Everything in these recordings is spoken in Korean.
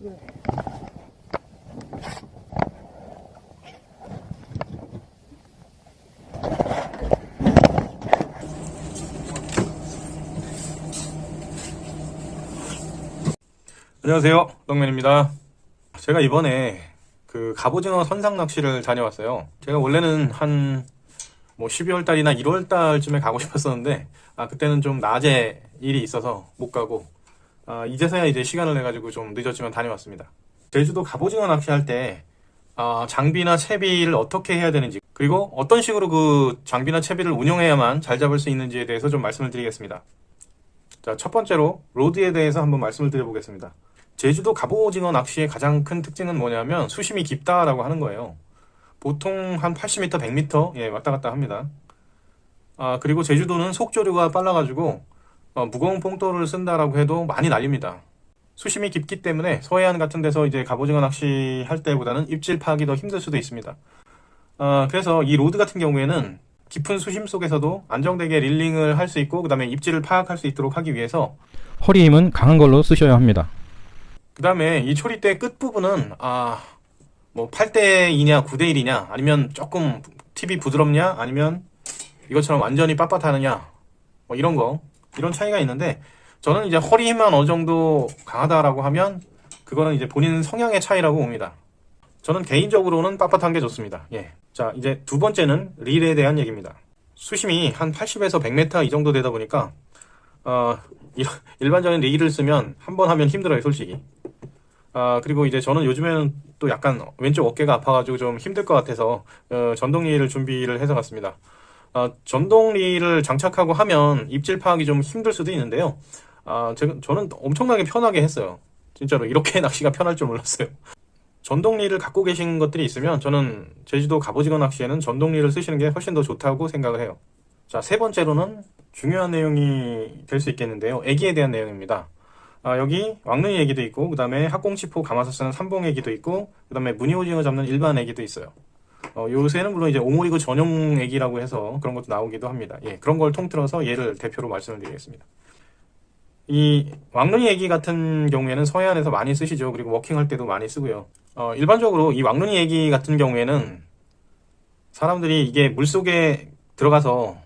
네. 안녕하세요, 떡맨입니다. 제가 이번에 그 갑오징어 선상 낚시를 다녀왔어요. 제가 원래는 한 12월 달이나 1월 달쯤에 가고 싶었었는데 그때는 좀 낮에 일이 있어서 못 가고 이제서야 이제 시간을 내가지고 좀 늦었지만 다녀왔습니다. 제주도 갑오징어 낚시할 때 장비나 채비를 어떻게 해야 되는지, 그리고 어떤 식으로 그 장비나 채비를 운용해야만 잘 잡을 수 있는지에 대해서 좀 말씀을 드리겠습니다. 자, 첫 번째로 로드에 대해서 한번 말씀을 드려보겠습니다. 제주도 갑오징어 낚시의 가장 큰 특징은 뭐냐면 수심이 깊다라고 하는 거예요. 보통 한 80m, 100m 왔다 갔다 합니다. 그리고 제주도는 속조류가 빨라가지고 무거운 뽕돌을 쓴다라고 해도 많이 날립니다. 수심이 깊기 때문에 서해안 같은 데서 이제 갑오징어 낚시 할 때보다는 입질 파악이 더 힘들 수도 있습니다. 그래서 이 로드 같은 경우에는 깊은 수심 속에서도 안정되게 릴링을 할 수 있고, 그 다음에 입질을 파악할 수 있도록 하기 위해서 허리 힘은 강한 걸로 쓰셔야 합니다. 그 다음에 이 초리대 끝부분은 8대2냐 9대1이냐, 아니면 조금 팁이 부드럽냐, 아니면 이것처럼 완전히 빳빳하느냐, 이런 차이가 있는데, 저는 이제 허리 힘만 어느 정도 강하다라고 하면 그거는 이제 본인 성향의 차이라고 봅니다. 저는 개인적으로는 빳빳한 게 좋습니다. 자, 이제 두 번째는 릴에 대한 얘기입니다. 수심이 한 80에서 100m 이 정도 되다 보니까 일반적인 릴을 쓰면 한 번 하면 힘들어요, 솔직히. 그리고 이제 저는 요즘에는 또 약간 왼쪽 어깨가 아파가지고 좀 힘들 것 같아서 전동 릴을 준비를 해서 갔습니다. 전동 릴을 장착하고 하면 입질 파악이 좀 힘들 수도 있는데요. 저는 엄청나게 편하게 했어요. 진짜로 이렇게 낚시가 편할 줄 몰랐어요. 전동 릴을 갖고 계신 것들이 있으면 저는 제주도 갑오징어 낚시에는 전동 릴을 쓰시는 게 훨씬 더 좋다고 생각을 해요. 자, 세 번째로는 중요한 내용이 될 수 있겠는데요. 애기에 대한 내용입니다. 여기 왕눈이 애기도 있고, 그 다음에 학꽁치포 감아서 쓰는 삼봉 애기도 있고, 그 다음에 무늬오징어 잡는 일반 애기도 있어요. 요새는 물론 이제 오모리그 전용 애기라고 해서 그런 것도 나오기도 합니다. 그런 걸 통틀어서 얘를 대표로 말씀을 드리겠습니다. 이 왕눈이 애기 같은 경우에는 서해안에서 많이 쓰시죠. 그리고 워킹할 때도 많이 쓰고요. 일반적으로 이 왕눈이 애기 같은 경우에는 사람들이 이게 물속에 들어가서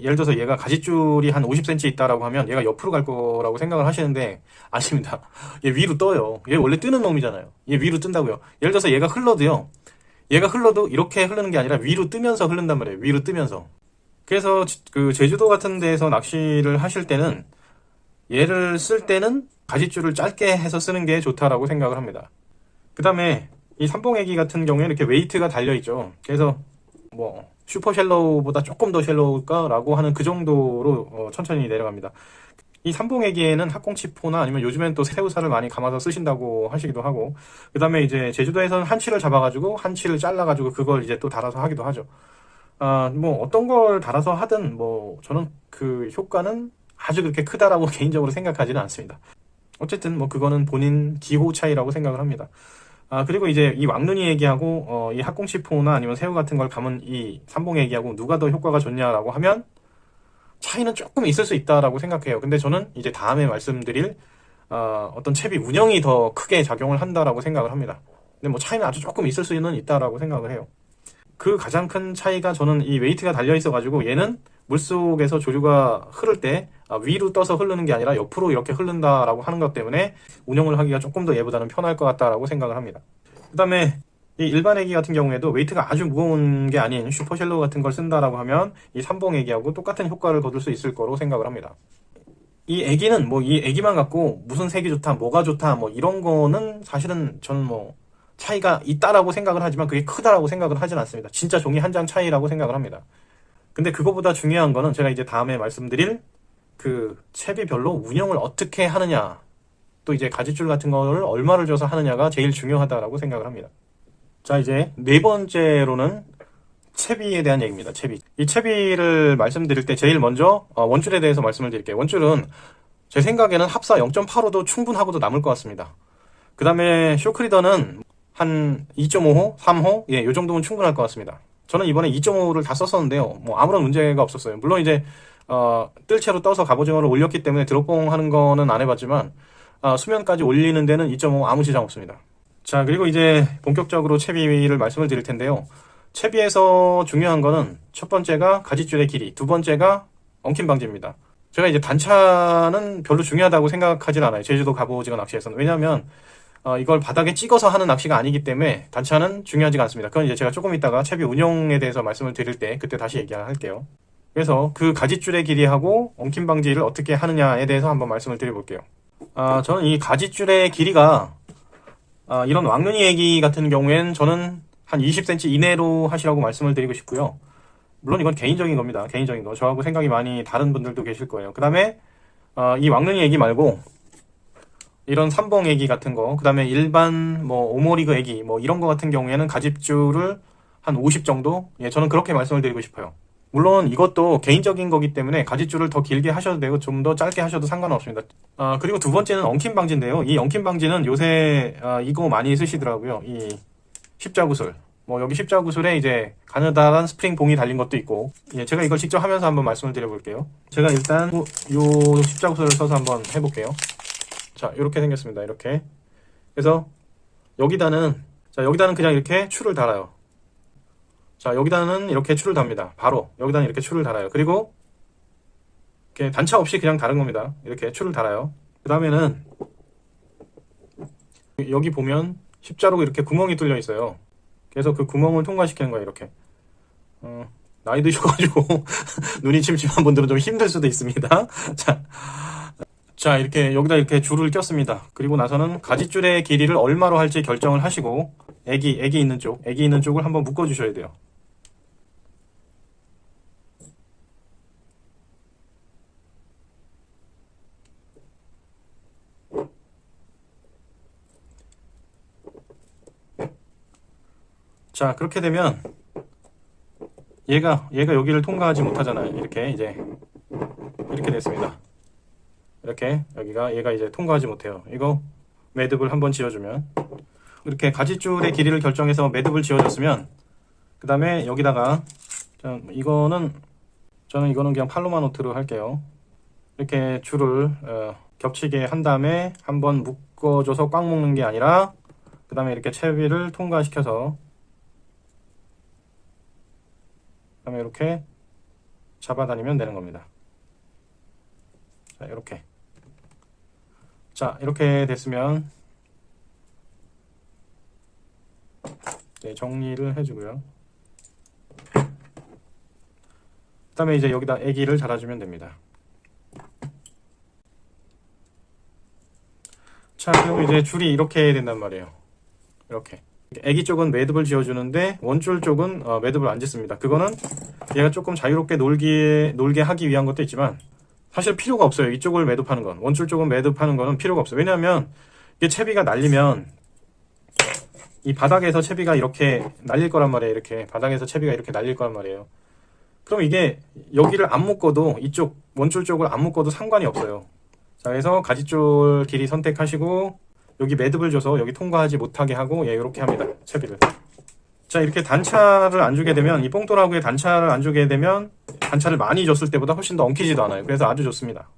예를 들어서 얘가 가지줄이 한 50cm 있다라고 하면 얘가 옆으로 갈 거라고 생각을 하시는데 아닙니다. 얘 위로 떠요. 얘 원래 뜨는 놈이잖아요. 얘 위로 뜬다고요. 예를 들어서 얘가 흘러도 이렇게 흐르는 게 아니라 위로 뜨면서 흐른단 말이에요. 위로 뜨면서. 그래서 그 제주도 같은 데에서 낚시를 하실 때는 얘를 쓸 때는 가지줄을 짧게 해서 쓰는 게 좋다라고 생각을 합니다. 그 다음에 이 삼봉애기 같은 경우에 이렇게 웨이트가 달려있죠. 그래서 슈퍼 쉘로우보다 조금 더 쉘로우일까라고 하는 그 정도로 천천히 내려갑니다. 이 삼봉애기에는 학꽁치포나 아니면 요즘엔 또 새우살을 많이 감아서 쓰신다고 하시기도 하고, 그 다음에 이제 제주도에서는 한치를 잡아가지고 한치를 잘라가지고 그걸 이제 또 달아서 하기도 하죠. 어떤 걸 달아서 하든 저는 그 효과는 아주 그렇게 크다라고 개인적으로 생각하지는 않습니다. 어쨌든 그거는 본인 기호 차이라고 생각을 합니다. 그리고 이제 이 왕눈이 애기하고 이 학꽁치포나 아니면 새우 같은 걸 감은 이 삼봉 애기하고 누가 더 효과가 좋냐라고 하면 차이는 조금 있을 수 있다라고 생각해요. 근데 저는 이제 다음에 말씀드릴 어떤 채비 운영이 더 크게 작용을 한다라고 생각을 합니다. 근데 차이는 아주 조금 있을 수는 있다라고 생각을 해요. 그 가장 큰 차이가, 저는 이 웨이트가 달려 있어가지고 얘는 물속에서 조류가 흐를 때 위로 떠서 흐르는 게 아니라 옆으로 이렇게 흐른다라고 하는 것 때문에 운영을 하기가 조금 더 얘보다는 편할 것 같다라고 생각을 합니다. 그 다음에 이 일반 애기 같은 경우에도 웨이트가 아주 무거운 게 아닌 슈퍼쉘로 같은 걸 쓴다라고 하면 이 삼봉 애기하고 똑같은 효과를 거둘 수 있을 거로 생각을 합니다. 이 애기는 이 애기만 갖고 무슨 색이 좋다, 뭐가 좋다, 이런 거는 사실은 저는 차이가 있다라고 생각을 하지만 그게 크다라고 생각을 하진 않습니다. 진짜 종이 한 장 차이라고 생각을 합니다. 근데 그거보다 중요한 거는 제가 이제 다음에 말씀드릴 그 채비별로 운영을 어떻게 하느냐, 또 이제 가지줄 같은 거를 얼마를 줘서 하느냐가 제일 중요하다라고 생각을 합니다. 자, 이제 네 번째로는 채비에 대한 얘기입니다. 이 채비를 말씀드릴 때 제일 먼저 원줄에 대해서 말씀을 드릴게요. 원줄은 제 생각에는 합사 0.85도 충분하고도 남을 것 같습니다. 그 다음에 쇼크리더는 한 2.5호, 3호, 요 정도면 충분할 것 같습니다. 저는 이번에 2.5호를 다 썼었는데요. 아무런 문제가 없었어요. 물론 이제 뜰채로 떠서 갑오징어를 올렸기 때문에 드롭봉 하는 거는 안 해봤지만 수면까지 올리는 데는 2.5 아무 지장 없습니다. 자, 그리고 이제 본격적으로 채비를 말씀을 드릴 텐데요. 채비에서 중요한 거는 첫 번째가 가짓줄의 길이, 두 번째가 엉킴 방지입니다. 제가 이제 단차는 별로 중요하다고 생각하진 않아요. 제주도 갑오징어 낚시에서는. 왜냐하면 이걸 바닥에 찍어서 하는 낚시가 아니기 때문에 단차는 중요하지가 않습니다. 그건 이제 제가 조금 이따가 채비 운용에 대해서 말씀을 드릴 때 그때 다시 얘기할게요. 그래서 그 가짓줄의 길이하고 엉킴 방지를 어떻게 하느냐에 대해서 한번 말씀을 드려볼게요. 저는 이 가짓줄의 길이가 이런 왕눈이 애기 같은 경우에는 저는 한 20cm 이내로 하시라고 말씀을 드리고 싶고요. 물론 이건 개인적인 겁니다. 개인적인 거. 저하고 생각이 많이 다른 분들도 계실 거예요. 그 다음에 이 왕눈이 애기 말고 이런 삼봉 애기 같은 거, 그 다음에 일반 뭐 오모리그 애기 뭐 이런 거 같은 경우에는 가짓줄을 한 50 정도? 예, 저는 그렇게 말씀을 드리고 싶어요. 물론 이것도 개인적인 거기 때문에 가짓줄을 더 길게 하셔도 되고 좀 더 짧게 하셔도 상관없습니다. 그리고 두 번째는 엉킴 방지인데요. 이 엉킴 방지는 요새 이거 많이 쓰시더라고요. 이 십자구슬. 뭐 여기 십자구슬에 이제 가느다란 스프링 봉이 달린 것도 있고, 예, 제가 이걸 직접 하면서 한번 말씀을 드려볼게요. 제가 일단 요 십자구슬을 써서 한번 해볼게요. 자, 이렇게 생겼습니다. 이렇게. 그래서 여기다는 그냥 이렇게 줄을 달아요. 자, 여기다는 이렇게 줄을 답니다. 바로 여기다는 이렇게 줄을 달아요. 그리고 이렇게 단차 없이 그냥 다른 겁니다. 이렇게 줄을 달아요. 그 다음에는 여기 보면 십자로 이렇게 구멍이 뚫려 있어요. 그래서 그 구멍을 통과시키는 거예요. 이렇게. 나이 드셔가지고 눈이 침침한 분들은 좀 힘들 수도 있습니다. 자, 이렇게 여기다 이렇게 줄을 꼈습니다. 그리고 나서는 가짓줄의 길이를 얼마로 할지 결정을 하시고 애기 있는 쪽을 한번 묶어 주셔야 돼요. 자, 그렇게 되면 얘가 여기를 통과하지 못하잖아요. 이렇게 됐습니다. 이렇게 얘가 이제 통과하지 못해요. 이거 매듭을 한번 지어주면, 이렇게 가짓줄의 길이를 결정해서 매듭을 지어줬으면, 그 다음에 여기다가 저는 이거는 그냥 팔로마 노트로 할게요. 이렇게 줄을 겹치게 한 다음에 한번 묶어줘서 꽉 묶는 게 아니라, 그 다음에 이렇게 채비를 통과시켜서 그다음에 이렇게 잡아다니면 되는 겁니다. 자, 이렇게. 자, 이렇게 됐으면 네, 정리를 해주고요. 그 다음에 이제 여기다 애기를 달아주면 됩니다. 자, 그럼 이제 줄이 이렇게 된단 말이에요. 이렇게. 애기 쪽은 매듭을 지어주는데 원줄 쪽은 매듭을 안 짓습니다. 그거는 얘가 조금 자유롭게 놀게 하기 위한 것도 있지만 사실 필요가 없어요. 이쪽을 매듭하는 건. 원줄 쪽은 매듭하는 거는 필요가 없어요. 왜냐하면 이게 채비가 날리면 이 바닥에서 채비가 이렇게 날릴 거란 말이에요. 이렇게 바닥에서 채비가 이렇게 날릴 거란 말이에요. 그럼 이게 여기를 안 묶어도, 이쪽 원줄 쪽을 안 묶어도 상관이 없어요. 자, 그래서 가짓줄 길이 선택하시고 여기 매듭을 줘서 여기 통과하지 못하게 하고, 예, 이렇게 합니다. 채비를. 자, 이렇게 단차를 안 주게 되면, 이 뽕돌하고의 단차를 안 주게 되면 단차를 많이 줬을 때보다 훨씬 더 엉키지도 않아요. 그래서 아주 좋습니다.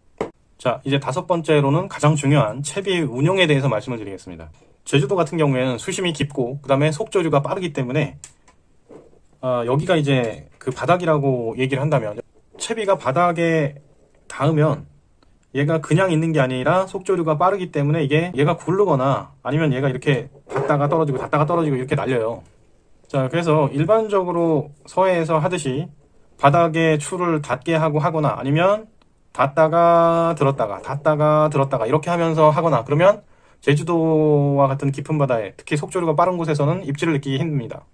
자, 이제 다섯 번째로는 가장 중요한 채비 운용에 대해서 말씀을 드리겠습니다. 제주도 같은 경우에는 수심이 깊고 그 다음에 속조류가 빠르기 때문에 여기가 이제 그 바닥이라고 얘기를 한다면, 채비가 바닥에 닿으면 얘가 그냥 있는 게 아니라 속조류가 빠르기 때문에 얘가 굴르거나 아니면 얘가 이렇게 닿다가 떨어지고 이렇게 날려요. 자, 그래서 일반적으로 서해에서 하듯이 바닥에 줄을 닿게 하고 하거나 아니면 닿다가 들었다가 이렇게 하면서 하거나, 그러면 제주도와 같은 깊은 바다에 특히 속조류가 빠른 곳에서는 입질을 느끼기 힘듭니다.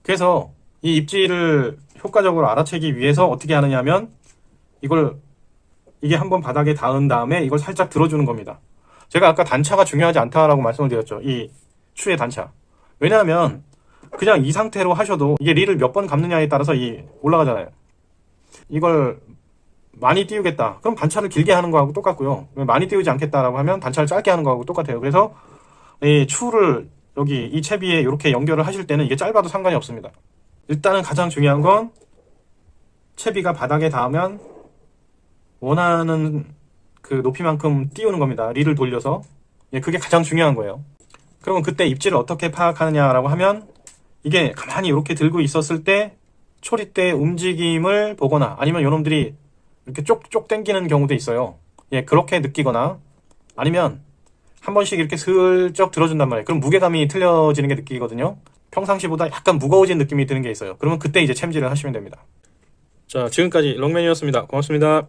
그래서 이 입질을 효과적으로 알아채기 위해서 어떻게 하느냐 하면, 이게 한번 바닥에 닿은 다음에 이걸 살짝 들어주는 겁니다. 제가 아까 단차가 중요하지 않다라고 말씀을 드렸죠. 이 추의 단차. 왜냐하면 그냥 이 상태로 하셔도 이게 릴을 몇 번 감느냐에 따라서 올라가잖아요. 이걸 많이 띄우겠다. 그럼 단차를 길게 하는 거하고 똑같고요. 많이 띄우지 않겠다라고 하면 단차를 짧게 하는 거하고 똑같아요. 그래서 이 추를 여기 이 채비에 이렇게 연결을 하실 때는 이게 짧아도 상관이 없습니다. 일단은 가장 중요한 건 채비가 바닥에 닿으면 원하는 그 높이만큼 띄우는 겁니다. 릴을 돌려서. 예, 그게 가장 중요한 거예요. 그러면 그때 입지를 어떻게 파악하느냐라고 하면 이게 가만히 이렇게 들고 있었을 때 초리대 움직임을 보거나 아니면 요놈들이 이렇게 쪽쪽 당기는 경우도 있어요. 예, 그렇게 느끼거나 아니면 한 번씩 이렇게 슬쩍 들어준단 말이에요. 그럼 무게감이 틀려지는 게 느끼거든요. 평상시보다 약간 무거워진 느낌이 드는 게 있어요. 그러면 그때 이제 챔질을 하시면 됩니다. 자, 지금까지 롱맨이었습니다. 고맙습니다.